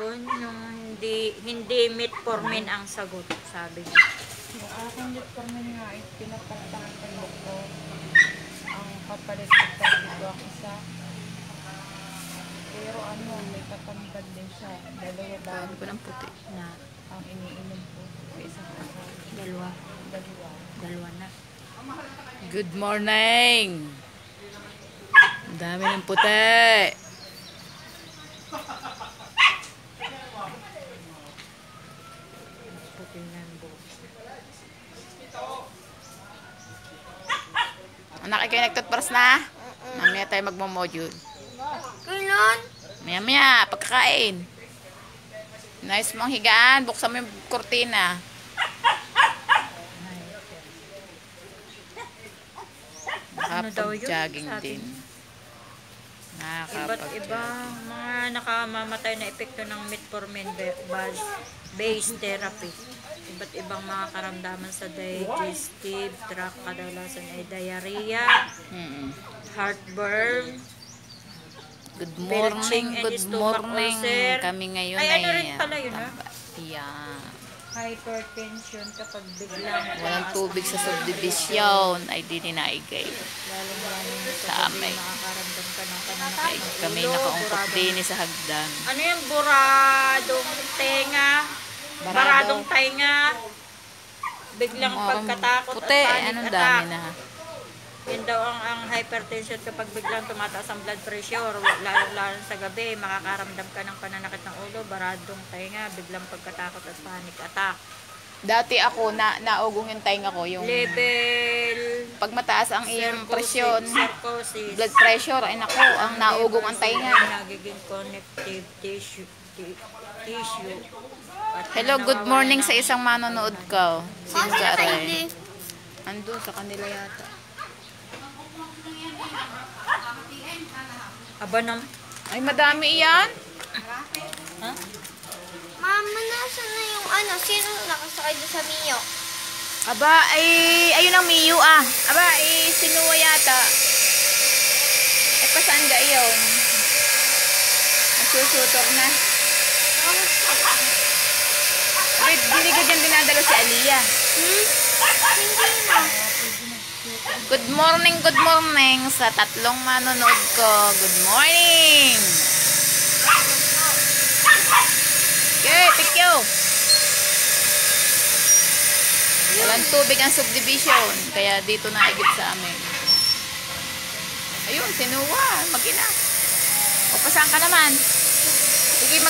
Yung hindi metformin ang sagot, sabi niya. Yung aking metformin nga ay pinapalitan ng doktor. Ang kapalit ko ang isa. Pero may katambal din siya. Dalawa ba? Paano ko ng puti? Na Ang iniinom ko sa isang araw. dalawa na. Good morning! Ang dami ng puti! Puti na ang buhok. Anak, ikaw nagtutbrush na? Mamaya tayo magmamodule. Kailan? Maya, pagkakain. Nice mong higaan. Buksan mo yung kurtina. Ano daw yun? Nakapag-jogging Sabi din. Iba't Nakapag-jogging. ibang mga nakamamatay na epekto ng metformin based therapy. Iba't ibang mga karamdaman sa digestive tract, kadalasan ay diarrhea, heartburn, Good belching morning, and good stomach morning. ulcer. Kami ngayon Ay, ay ano rin pala yun, ha? Yeah. Hypertension kapag biglang Walang tumaas tubig ang sa blood subdivision ay dinaigay. lalong Sa sa amin. gabi nakakaramdam ka ng Ay, pananakit ng kami ulo, nakaungkot buradong- din sa hagdan. Ano yung buradong tenga? Baradong tenga? Biglang pagkatakot puti, at panic anong attack. dami na. Yun daw ang hypertension kapag biglang tumataas ang blood pressure, lalo sa gabi, makakaramdam ka ng pananakit ng ulo, baradong tenga, biglang pagkatakot at panic attack. Dati ako, naugong yung tainga ko, yung Level pag mataas ang iyong presyon, cirrhosis, blood pressure, ay naku, ang naugong ang tainga. nagiging connective tissue. At Hello, good nawawala morning ng- sa isang manonood ko. Sino ka rin? Hindi. Andun sa kanila yata. Aba nam. Ay, madami iyan. Ha? Mama, nasa na yung sino nakasakay doon sa Mio? Aba, ay, ayun ang Miyu ah. Aba, ay, sinuwa yata. Eh, pasaan ga iyon? Nagsusutor na. Wait, hindi ko dyan dinadala si Aliyah. Hindi na. Good morning sa tatlong manonood ko. Good morning! Okay, thank you! Walang tubig ang subdivision, kaya dito na igit sa amin. Ayun, sinuwa, mag-ina. O, pasaan ka naman? Sige,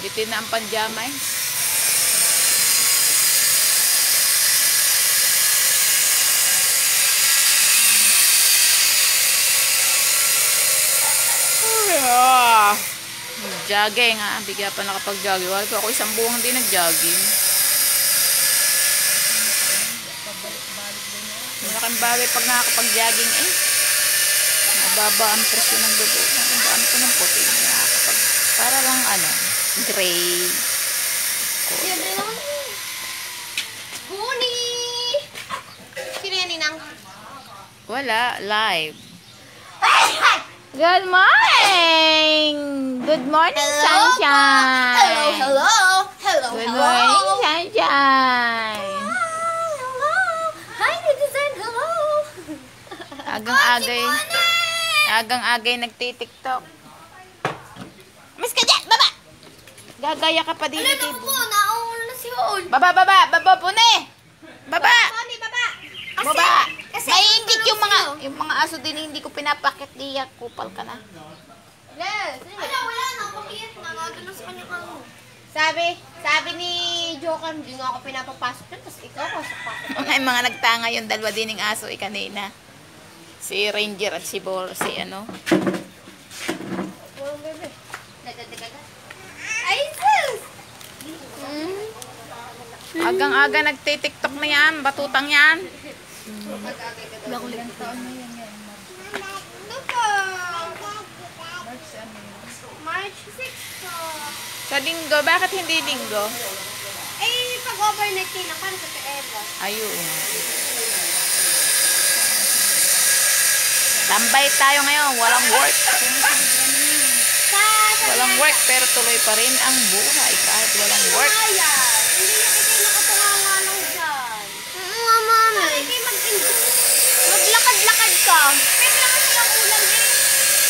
bitin na ang panjamay. Jogging ha, bigyan pa nakapag-jogging. Wala pa ako isang buwang din nag-jogging. Malaking bagay pag nakakapag-jogging eh. Mababa ang presyo ng dugo. Ang dami ko ng puti. Para lang gray. Yan rin naman. Huni! Sino yan, Ninang? Wala, live. Good morning! Good morning, sunshine! Hello! Good morning, sunshine! Hello! Hi, netizen! Hello! Agang-agay nagtitiktok. Miss ka dyan! Baba! Gagaya ka pa din. Alam ko, nauulo na si Hul. Baba, pune! Baba! Mami, baba! Baba! Kasi Naiingit yung mga aso din, hindi ko pinapakit diya. Kupal ka na. Yes! Wala na. Pakiyat na. Nagano sa kanya kang... Sabi ni Joker, hindi nga ako pinapapasok yun, tapos ikaw pasok-pasok. May mga nagtanga yung dalawa din ng aso kanina. Si Ranger at si ano. Walang bebe. Nagdadaga. Ay, sis! Agang-aga nagtitiktok na yan. Batutang yan. Ano po? March 6 po. Sa linggo, bakit hindi linggo? Eh, pag-overnight kayo na para sa Teeba. Ayun. Tambay tayo ngayon. Walang work. Sa work pero tuloy pa rin ang buhay kahit walang work. Kaya, hindi na kayo nakatunganga lang dyan. Oo, mami. Hindi kayo maglakad-lakad ka. Pwede naman silang ulam eh.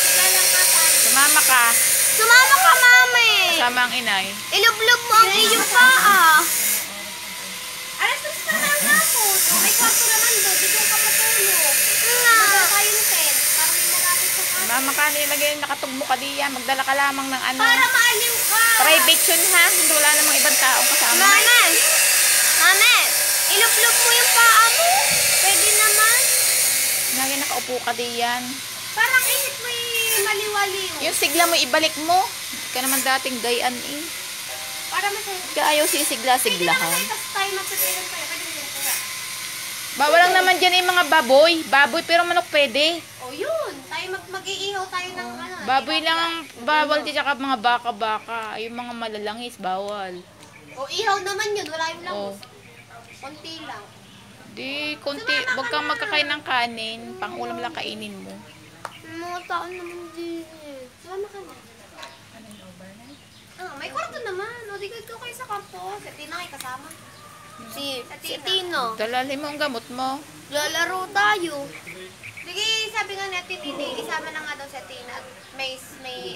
Wala lang kapan. Sumama ka. Sumama ka, mami. Kasama ang inay. Ilublob mo ang iyong paa. Alas 3 na lang hapon. May kwarto naman doon. Dito ka matulog. Nga. Magdala tayo ng tent. Para may malapit sa kwarto. Sumama ka, nilagay nakatugmo ka diyan. Magdala ka lamang ng ano. Para maaliw ka. Private yun ha. Hindi wala namang ibang taong kasama. Mami. Mami. Ilublob mo yung paa mo. Pwede naman. Lagi nakaupo ka diyan. Parang init mo maliwaliw. Yung sigla mo ibalik mo. Hindi ka naman dating gayan eh. Para masaya. Ka ayaw sisigla-siglahan. Tapos tayo magpapailan tayo. Pwede mo yung kaya. Bawal lang naman dyan yung mga baboy. Baboy pero manok pwede. O yun. Tayo mag-iihaw tayo ng ano. Baboy lang ang bawal din tsaka mga baka-baka. Yung mga malalangis bawal. O ihaw naman yun. Wala yung Oh. langus. Konti lang. Di konti, wag kang magkakain ng kanin. Pang ulam lang kainin mo. Mga tao naman din eh. Sumama ka na. Ah, may kwarto naman. O di ko kayo sa kwarto. Si Tina kayo kasama. Si Tino. Dalali mo ang gamot mo. Lalaro tayo. Sige, sabi nga natin, Tini, isama na nga daw si Tina. At may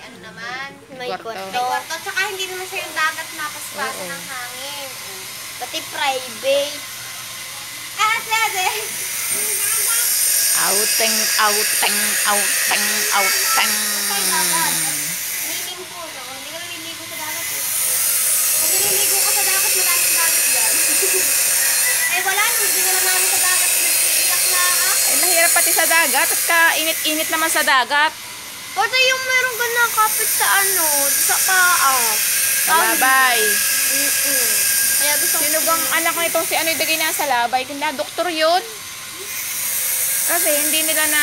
ano naman. May Kwarto. May kwarto. kwarto. Tsaka hindi naman siya yung dagat na paspasa Oo. ng hangin. Pati private. Ah, sabi. Outeng, outeng, outeng, outeng. Meaning po, no? Hindi ka naliligo sa dagat eh. Pag naliligo ka sa dagat, maraming dagat yan. Eh wala, hindi na lang namin sa dagat. Nag-iiyak na Ay, mahirap pati sa dagat. At kainit-init naman sa dagat. Pati yung meron ka nakapit sa ano, sa paa. Labay. Kaya gusto ko. Sino bang anak nitong si ano yung dagay nasa labay? Kung na doktor yun. Kasi hindi nila na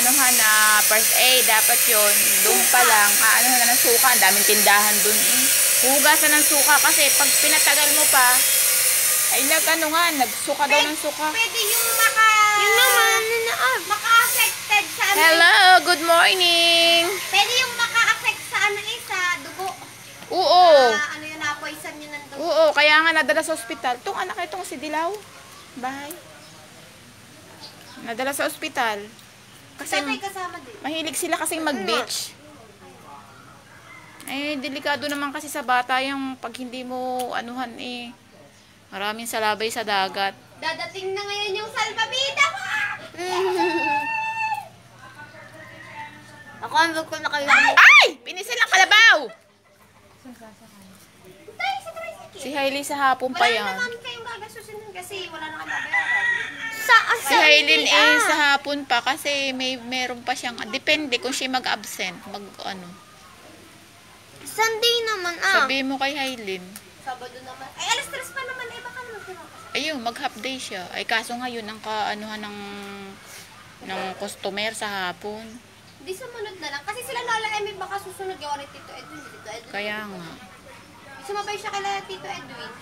anuhan na first aid. Dapat yun. Doon pa lang. Aanohan na ng suka. Ang daming tindahan doon eh. Hugasan ng suka kasi pag pinatagal mo pa, ay nagsuka daw ng suka. Pwede yung Yung naman, maka-affected sa ano. Hello, good morning. Pwede yung maka-affect sa ano eh, sa dugo. Oo. Ano yun, na-poison yun ng dugo. Oo, kaya nga nadala sa ospital. Itong anak itong si Dilaw. Bahay. Nadala sa ospital. Kasi Tatay kasama din. mahilig sila kasing mag-beach. Eh, delikado naman kasi sa bata yung pag hindi mo anuhan eh. Maraming salabay sa dagat. Dadating na ngayon yung salbabida ko! Ako ang ko na kayo. Ay! Pinisil ang kalabaw! Tayo sa tricycle. Si Hailey sa hapon pa Wala yan. naman kayong gagasusin nun kasi wala na kayong babayaran. Si Hailey eh sa hapon pa kasi meron pa siyang, depende kung siya mag-absent, Sunday naman ah. Sabi mo kay Hailey. Sabado naman. Ay, alas 3 pa naman. Eh, baka naman pinapasok. Ayun, mag-half day siya. Ay kaso ngayon ang kaanuhan ng customer sa hapon. Hindi sumunod na lang. Kasi sila Lola Emmy baka susunod gawa ni Tito Edwin. Tito Edwin. Kaya nga. Sumabay siya kay Tito Edwin.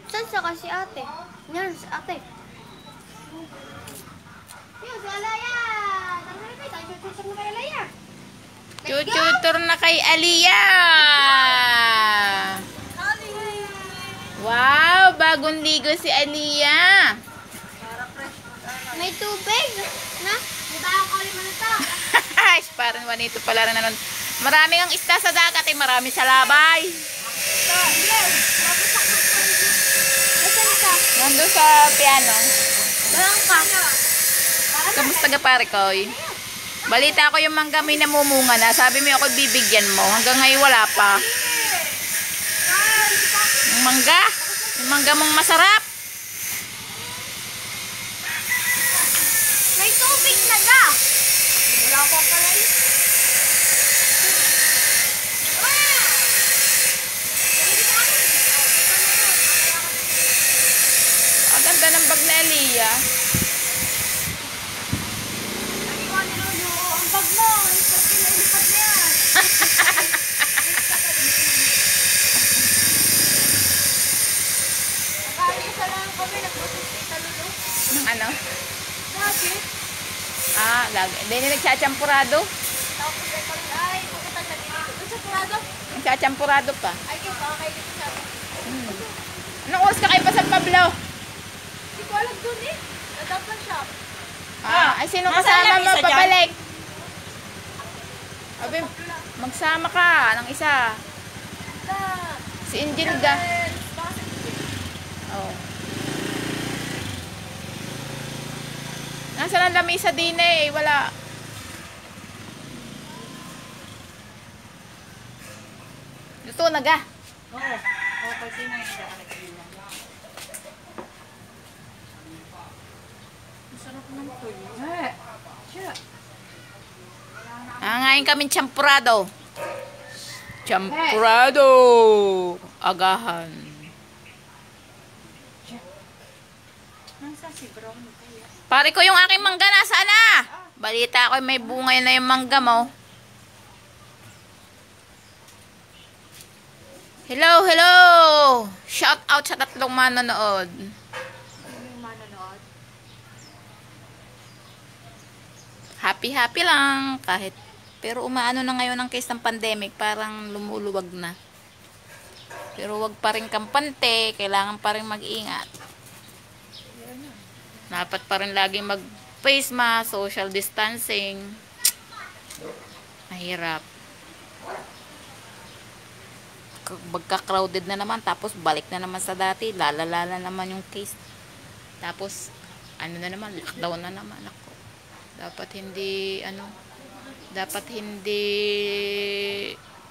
Saan sa kasi ate? Yan, si ate. Yun, si Alaya. Tanggalin kayo. Tayo tutur na kay Alaya. Chuchutor na kay Aliyah! Wow! Bagong ligo si Aliyah! May tubig na? Diba ako ulit manata? Parang wanito pala rin na nun. Maraming ang isda sa dagat eh. Marami sa labay. Nandun sa piano. Bangka. Kamusta ka pare ko? Balita ko yung mangga may namumunga na. Sabi mo ako bibigyan mo. Hanggang ngayon wala pa. Yung mangga. Yung mangga mong masarap. May tubig na ga. Wala ko pala eh. Ang ganda ng bag na Aliyah. Ang bag mo. Ipag kinalipad na yan. Nakain sa lang kami. Nagbutis sa Italulo. Ng ano? Bakit? Lagi. Hindi na nagsachampurado. Tapos ay pag ay. champurado. Ang chachampurado pa. Ay, yung baka kayo dito sa... Anong oras ka kayo pa San Pablo? Hindi ko alam dun eh. Nadaplan shop. Ay sino Nasaan kasama lang mo isa dyan? pabalik? Abi, magsama ka ng isa. Na... Si Injilda. Baka sa Oh. Nasaan ang lamisa din eh? Wala. Luto na ga. Oo. Okay, sino yung nagkakalakilan? Masarap ng tuyo. Nangain kami champurado. Champurado. Agahan. Nasa si Brown kaya? Pare ko yung aking mangga nasaan na? Balita ko may bunga na yung mangga mo. Hello, hello! Shout out sa tatlong manonood. Ano yung manonood? Happy lang kahit pero umaano na ngayon ang case ng pandemic, parang lumuluwag na. Pero wag pa rin kampante, kailangan pa rin mag-ingat. Dapat pa rin laging mag face mask, social distancing. Mahirap. Magka-crowded na naman, tapos balik na naman sa dati, lalala naman yung case. Tapos ano na naman, lockdown na naman ako. Dapat hindi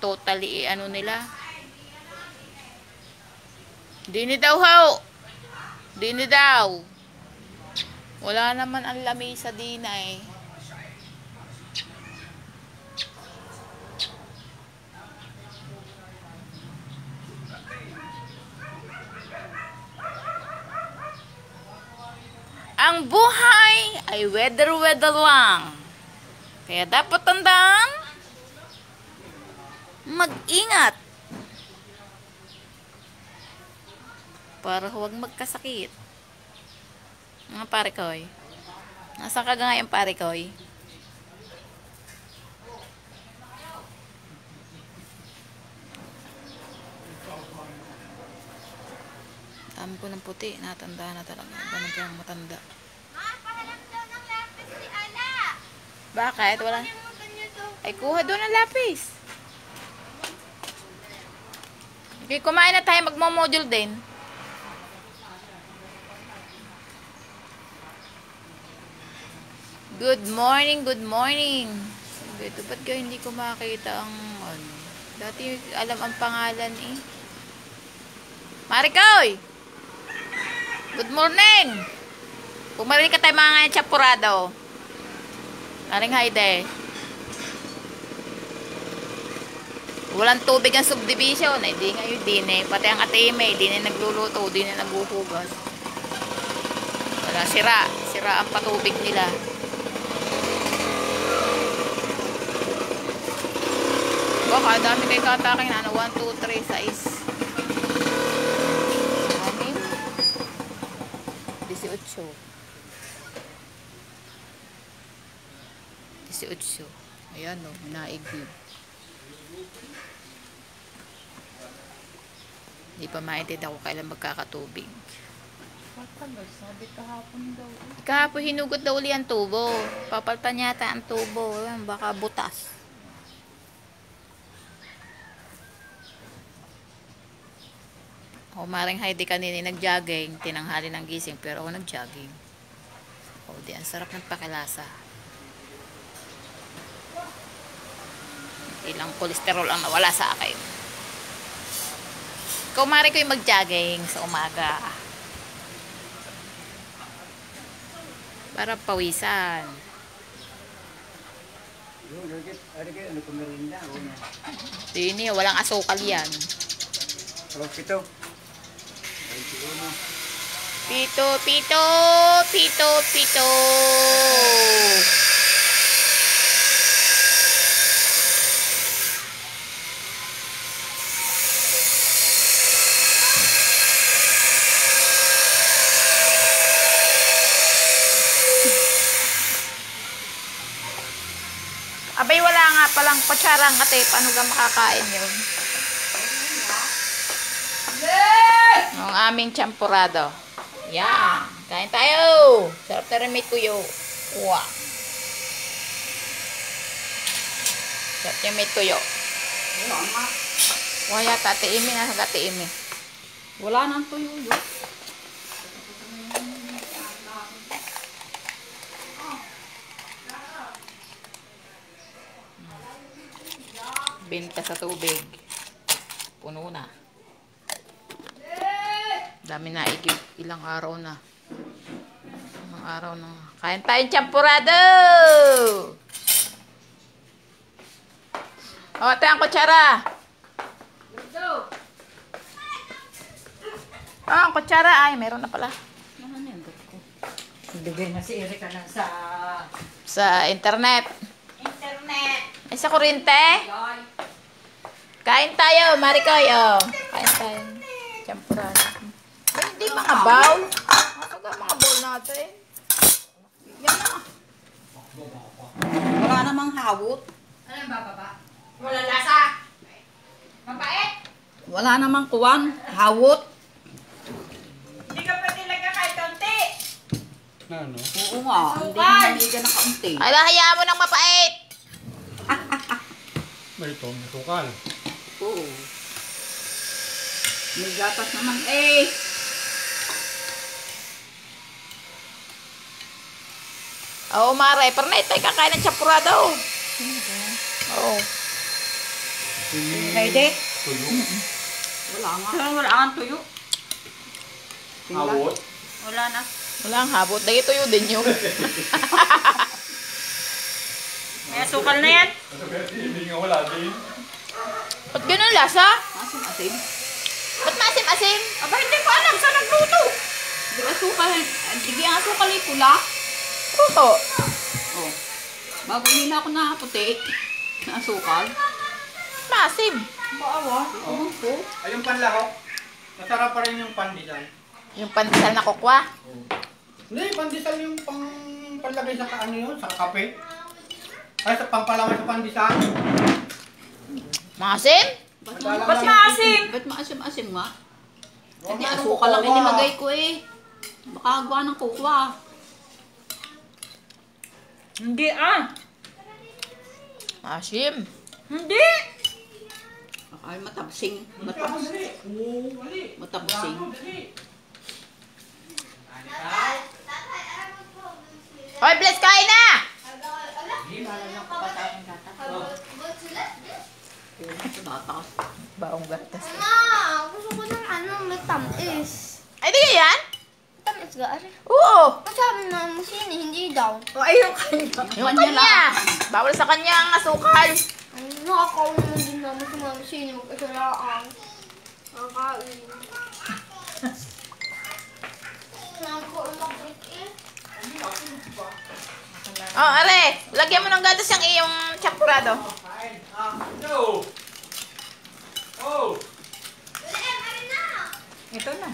totally ano nila. Dini daw ho. Dini daw. Wala naman ang lamesa din eh. Ang buhay ay weather-weather lang. Kaya dapat tandaan, mag-ingat. Para huwag magkasakit. Mga pare koy. Nasaan ka ngayon pare koy? Dami ko ng puti. Natanda na talaga. Iba na kayang matanda. Ma, pahalam daw ng lapis si Ala. Bakit? Wala. Kalimutan niyo to. Ay, kuha doon ang lapis. Okay, kumain na tayo. Magmo-module din. Good morning, good morning. Ito, ba't kayo hindi ko makita ang ano? Dati alam ang pangalan eh. Marikoy! Good morning! Kung marinig ka tayo mga champurado. Maring Haide. Walang tubig ang subdivision. Eh, di ngayon din eh. Pati ang atime, di na nagluluto, di na naghuhugas. Wala, sira. Sira ang patubig nila. Baka dami kayo kataking na. 1, 2, 3, 6. 18. Ayan o, naigib. Hindi pa maintindihan ako kailan magkakatubig. Matagal, sabi kahapon daw. Kahapon hinugot daw uli ang tubo. Papaltan yata ang tubo. Ayan, baka butas. Ako maring Heidi kanina nag-jogging. Tinanghali ng gising pero ako nag-jogging. O di, ang sarap ng pakilasa. Ilang kolesterol ang nawala sa akin. Ikaw mari ko yung mag-jogging sa umaga. Para pawisan. Dini, walang asukal yan. Pito, pito, pito, pito. Abay, walang nga palang kutsara ang ate. Paano ka makakain yun? Ang aming champurado. Yan. Kain tayo. Sarap na rin may tuyo. Wow. Sarap yung may tuyo. Wala yata, Ate Imi. Nasa Ate Imi. Wala nang tuyo yun. Binta sa tubig. Puno na. Dami na igib. Ilang araw na. Ilang araw na. Kain tayong champurado! O, ate ang kutsara. Ah, ang kutsara. Ay, meron na pala. Bigay na si Erika na Sa internet. Ay, sa kuryente. Kain tayo, Maricoy. Oh. Kain tayo. Champurado. Ay, hindi mga bowl. Ano ka mga bowl natin? Yan na. Wala namang hawot. Ano yung bababa? Wala lasa. Mabait. Wala namang kuwan. Hawot. Hindi ka pwede lagyan kahit konti. Ano? Oo nga. Hindi namiga na kaunti. Ay, hayaan mo ng mapait. May tukal. Oo. May gatas naman eh. Oo, Mare. Pero na ito, kakain ng champurado. Oo. Pwede? Tuyo. Wala nga. Wala kang tuyo. Awot. Wala na. Wala ang habot. Dahil ito yun din yung. May asukal na yan. Hindi nga wala din. Ba't ganun lasa? Asim-asim. Ba't maasim-asim? Aba, hindi ko alam sa nagluto. Di asukal. Hindi ang asukal ay pula. Oo. Oh. Bago nila ako na puti. Na asukal. Maasim. Baawa. Oo po. Ay, yung panlahok. Masarap pa rin yung pandesal. Yung pandesal na kokwa. Hindi, pandesal yung panlagay sa ano yun, sa kape. Ay, sa pampalaway sa pandesal. Maasim? Ba't maasim? Ba't maasim-asim nga? Hindi, asukal lang inimagay ko eh. Baka gawa ng kukwa. Hindi ah. Maasim. Hindi. Ay, matabsing. Matabsing. Hoy, bless, kain na! Tatas. Baong gatas. Ma, gusto ko ng ano, may tamis. Ay, di ka yan? Tamis ga, ari. Oo. Ang sabi na masini, hindi daw. O, ayun kanya. Yung kanya. Bawal sa kanya ang asukal. Ay, nakakaon naman din naman sa mga masini, mag-isalaan. Nakakain. Oh, are. Lagyan mo ng gatas yung iyong champurado. No! Oh! Ito na.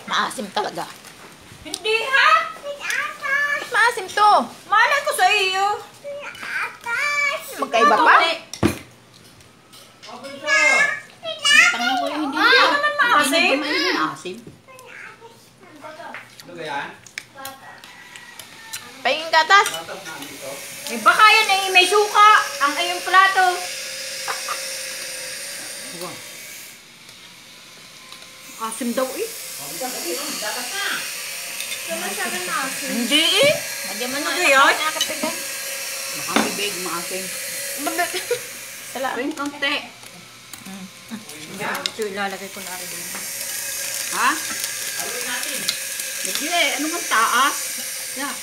Maasim talaga. Hindi ha? Maasim to. Malay ko sa iyo. Magkaiba pa? Tangan ko yung hindi. Hindi naman maasim. Hindi maasim. Ano yan? Pahingin gatas. Tatas na dito. Eh baka yan ay may suka. Ang iyong plato. Asim daw eh. Hindi eh. Lagyan mo na. Ano yun? Nakakatigan. Makabibig, maasim. Salamat. Ring konti. Ito ilalagay ko na rin din. Ha? Sige, ano bang taas? Yeah.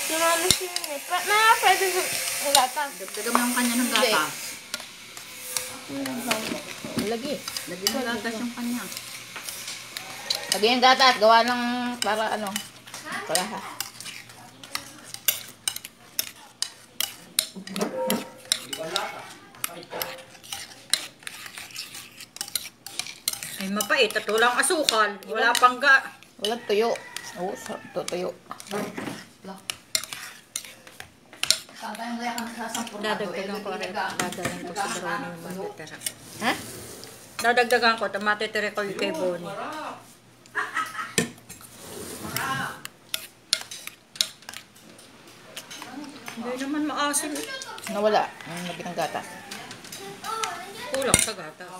Sumama sini. Pwede ulatan. Dagdagan mo yung kanya ng gatas. Lagi. Lagyan ng gatas yung kanya. Lagyan yung gatas. Gawa ng para ano. Para ha. Ay, mapait at walang asukal. Wala pang Walang tuyo. Oo, sarap to tuyo. Dadagdagan ko rin. Dadagdagan ko sa brownie yung matitira. Ha? Dadagdagan ko. Matitira ko yung kay Bonnie. Hindi naman maasim. Nawala. Ang lagi ng gatas. Kulang sa gatas.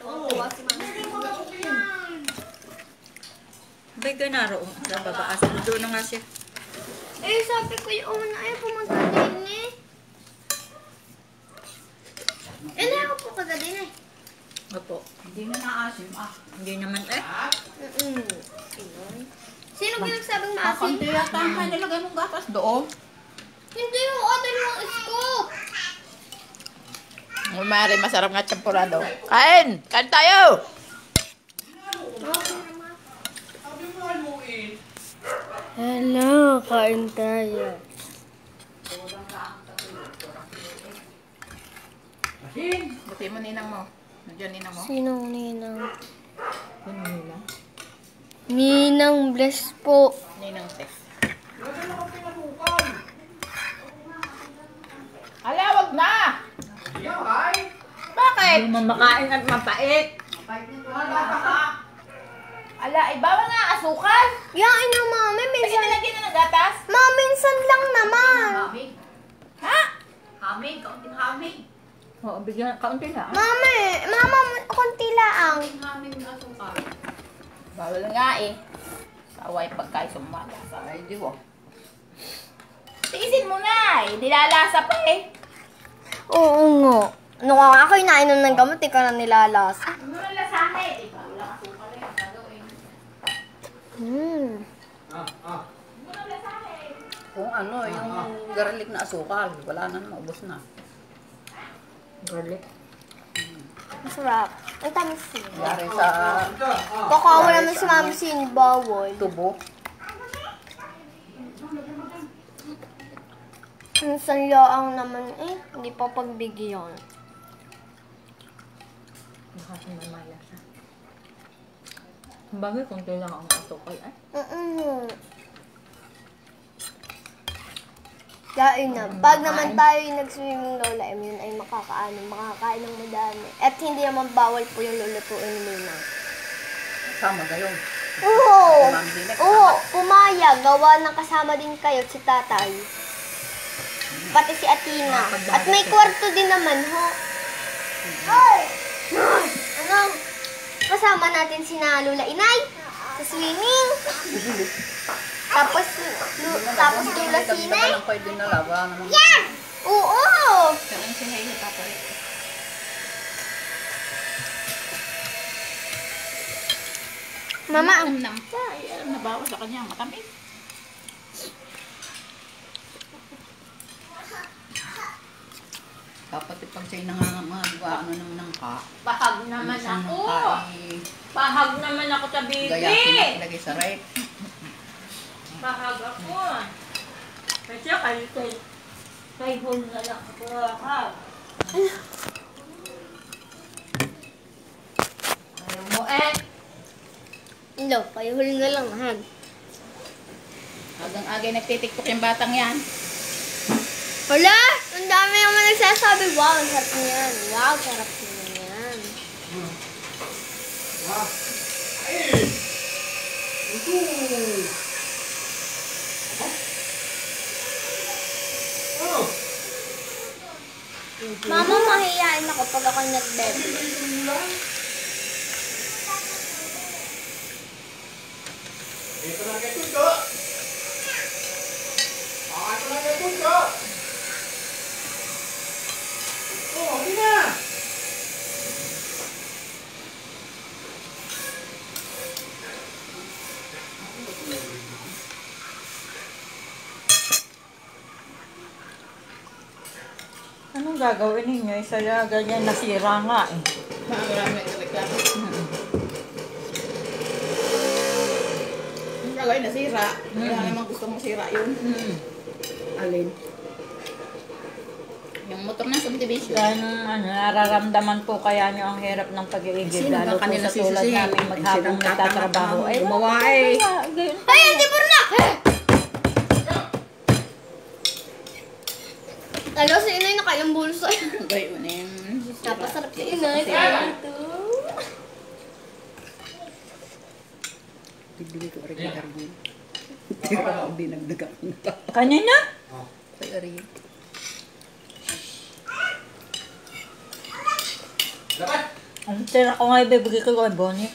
Tuwa si mama. Bay ganaro. Sa baba. Asin doon na nga siya. Eh, sabi ko yung una ay pumunta din eh. Eh, na ako po kada din eh. Opo. Hindi na naasim Hindi naman eh. Sino pinagsabing maasim? Kakunti yata ang nilagay mong gatas doon. Hindi mo, order mo scoop. Mari, masarap nga champurado. Kain! Kain tayo! Hello, kain tayo. Buti mo ninang mo. Nandiyan ninang mo. Sinong ninang? Yan ninang. Ninang bless po. Ninang tek. Ala, wag na! Bakit? Hindi mo makain at mapait. Ala, bawal nga asukal. Yain na mami, Pwede minsan. nalagyan na ng gatas? Minsan lang naman. Ha? Oo, bigyan. Kaunti na. Mama, konti lang. Bawal nga eh. Sawa yung pagkain sumalasa. Ay, di ba? Tiisin mo na eh. Nilalasa pa eh. Oo nga. Ano ka ako inainom ng gamot, ikaw na nilalasa. Ano na lasahe? Di ba? Wala asukal eh. Ang gagawin. Ano na lasahe? Kung ano, yung garlic na asukal, wala na, maubos na. Garlic. Masarap. Ang tamis yun. Yari sa Kakawa naman si mami sin bawal. tubo. Minsan laang naman eh. Hindi pa pagbigyan. Kasi mamalasa. Bagay kung lang ang asukal eh. Kain na. Pag naman tayo yung nag-swimming Lola M, yun ay makakain ng madami. At hindi naman bawal po yung lulutuin ni Ninang. Sama gayon. Oo! Ma'am Dinek, Oo! Pumayag. Gawa ng kasama din kayo si tatay. Pati si Atina. At may kwarto din naman, ho. Hoy! Ano? Kasama natin si Lola Inay sa swimming. Tapos Lola Sinay. Lang pwede na lawa naman. Yan! Oo! Saan si Hailey papalit? Mama, Nam pa. Ay, nabawas sa kanya. Matamis. Dapat pag sa'yo nangangagawa, ano naman ang ka. Bahag naman Minsan ako. ang ka, Bahag naman ako sa bibi. gayatin na ilagay sa rep. Bahag ako. Kasi kay hol na lang ako. Ayaw mo eh. Lo, kayo huli na lang, han. Agang-agay nagtitiktok yung batang yan. Hala! Ang dami naman nagsasabi, wow, ang sarap niyan. Wow, sarap niyan yan. Mama, mahihain ako pag ako nag-bebe. Ito na kay Tundo. Ito na kay Tundo. Oh, hindi na. Anong gagawin ninyo? Isa ganyan nasira nga eh. Marami nagreklamo. Yung gagawin nasira. Kaya naman gusto mong sira yun. Mm. Alin? Yung motor ng subdivision. Kaya nararamdaman po kaya nyo ang hirap ng pag-iigib. Sino Lalo ba po kanila sa tulad sisisihin? namin maghapong Sinong nagtatrabaho. tatama-tama Ay, gumawa eh. Ay, Antipur na! Talaga si inay nakailang bulsa. Gayon na yun. Napasarap si inay. Bibili ko rin yung Arvin. Hindi nagdagang na. Kanina? Kay Arvin. Ang tira ko nga ibibigay ko kay Bonnie.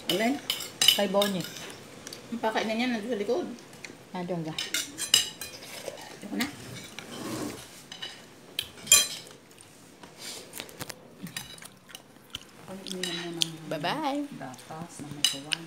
Alin? Kay Bonnie. Ang pakain na niya nandun sa likod. Nandun ka. Ito na. Bye-bye. Datas na may kuwan.